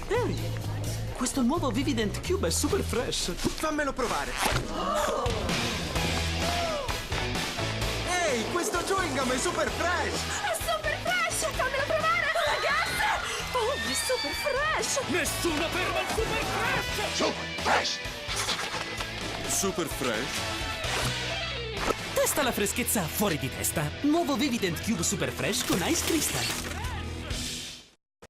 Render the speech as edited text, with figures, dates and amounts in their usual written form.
Ehi, questo nuovo Vivident Cube è super fresh. Fammelo provare. Ehi, questo chewing gum è super fresh. È super fresh! Fammelo provare! Ragazze! Oh, è super fresh! Nessuno ferma il super fresh! Super fresh? Testa la freschezza fuori di testa. Nuovo Vivident Cube super fresh con Ice Crystal.